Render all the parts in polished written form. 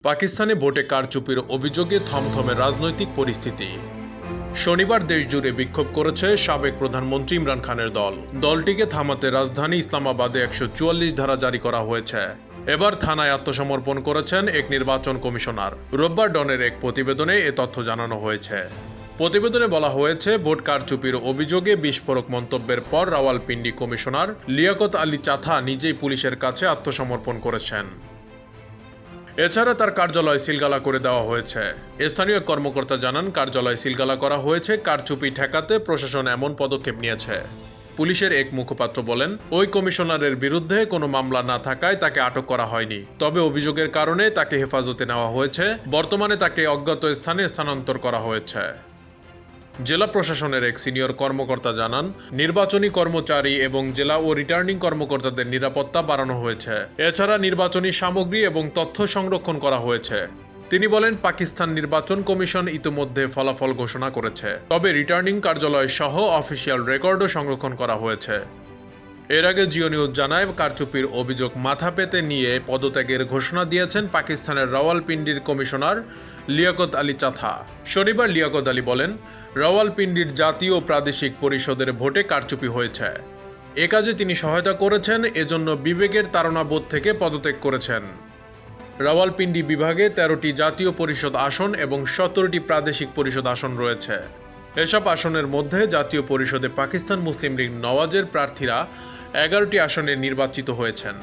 পাকিস্তানে ভোটে কারচুপির অভিযোগে থমথমে রাজনৈতিক পরিস্থিতি। শনিবার দেশজুড়ে বিক্ষোভ করেছে সাবেক প্রধানমন্ত্রী ইমরান খানের দল। দলটিকে থামাতে রাজধানী ইসলামাবাদে ১৪৪ ধারা জারি করা হয়েছে। এবার থানায় আত্মসমর্পণ করেছেন এক নির্বাচন কমিশনার। রোববার ডনের এক প্রতিবেদনে এ তথ্য জানানো হয়েছে। প্রতিবেদনে বলা হয়েছে, ভোট কারচুপির অভিযোগে বিস্ফোরক মন্তব্যের পর রাওয়ালপিন্ডি কমিশনার লিয়াকত আলী চাথা নিজেই পুলিশের কাছে আত্মসমর্পণ করেছেন। এছাড়া তার কার্যালয় সিলগালা করে দেওয়া হয়েছে। স্থানীয় কর্মকর্তা জানান, কার্যালয় সিলগালা করা হয়েছে কারচুপি ঠেকাতে প্রশাসন এমন পদক্ষেপ নিয়েছে। পুলিশের এক মুখপাত্র বলেন, ওই কমিশনারের বিরুদ্ধে কোনো মামলা না থাকায় তাকে আটক করা হয়নি, তবে অভিযোগের কারণে তাকে হেফাজতে নেওয়া হয়েছে। বর্তমানে তাকে অজ্ঞাত স্থানে স্থানান্তর করা হয়েছে। জেলা প্রশাসনের এক সিনিয়র কর্মকর্তা জানান, নির্বাচনী কর্মচারী এবং জেলা ও রিটার্নিং কর্মকর্তাদের নিরাপত্তা বাড়ানো হয়েছে। এছাড়া নির্বাচনী সামগ্রী এবং তথ্য সংরক্ষণ করা হয়েছে। তিনি বলেন, পাকিস্তান নির্বাচন কমিশন ইতিমধ্যে ফলাফল ঘোষণা করেছে, তবে রিটার্নিং কার্যালয় সহ অফিসিয়াল রেকর্ডও সংরক্ষণ করা হয়েছে। এর আগে জিও নিউজ জানায়, কারচুপির অভিযোগ মাথা পেতে নিয়ে পদত্যাগের ঘোষণা দিয়েছেন পাকিস্তানের রাওয়ালপিন্ডির কমিশনার লিয়াকত আলী চাথা। শনিবার লিয়াকত আলী বলেন, রাওয়ালপিন্ডির জাতীয় ও প্রাদেশিক পরিষদের ভোটে কারচুপি হয়েছে। এ কাজে তিনি সহায়তা করেছেন, এজন্য বিবেকের তাড়নাবোধ থেকে পদত্যাগ করেছেন। রাওয়ালপিন্ডি বিভাগে ১৩টি জাতীয় পরিষদ আসন এবং ১৭টি প্রাদেশিক পরিষদ আসন রয়েছে। এসব আসনের মধ্যে জাতীয় পরিষদে পাকিস্তান মুসলিম লীগ নওয়াজের প্রার্থীরা ১১টি আসনে নির্বাচিত হয়েছেন।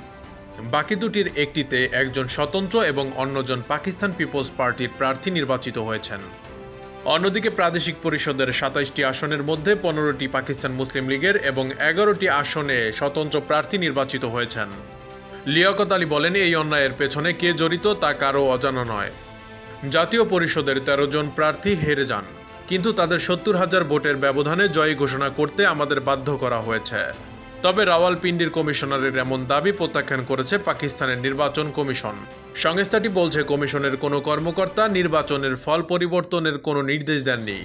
বাকি দুটির একটিতে একজন স্বতন্ত্র এবং অন্যজন পাকিস্তান পিপলস পার্টির প্রার্থী নির্বাচিত হয়েছেন। অন্যদিকে প্রাদেশিক পরিষদের ২৭টি আসনের মধ্যে ১৫টি পাকিস্তান মুসলিম লীগের এবং ১১টি আসনে স্বতন্ত্র প্রার্থী নির্বাচিত হয়েছেন। লিয়াকত আলী বলেন, এই অন্যায়ের পেছনে কে জড়িত তা কারও অজানা নয়। জাতীয় পরিষদের ১৩ জন প্রার্থী হেরে যান, কিন্তু তাদের ৭০,০০০ ভোটের ব্যবধানে জয়ী ঘোষণা করতে আমাদের বাধ্য করা হয়েছে। তবে রাওয়ালপিন্ডির কমিশনারের এমন দাবি প্রত্যাখ্যান করেছে পাকিস্তানের নির্বাচন কমিশন। সংস্থাটি বলছে, কমিশনের কোনো কর্মকর্তা নির্বাচনের ফল পরিবর্তনের কোনো নির্দেশ দেননি।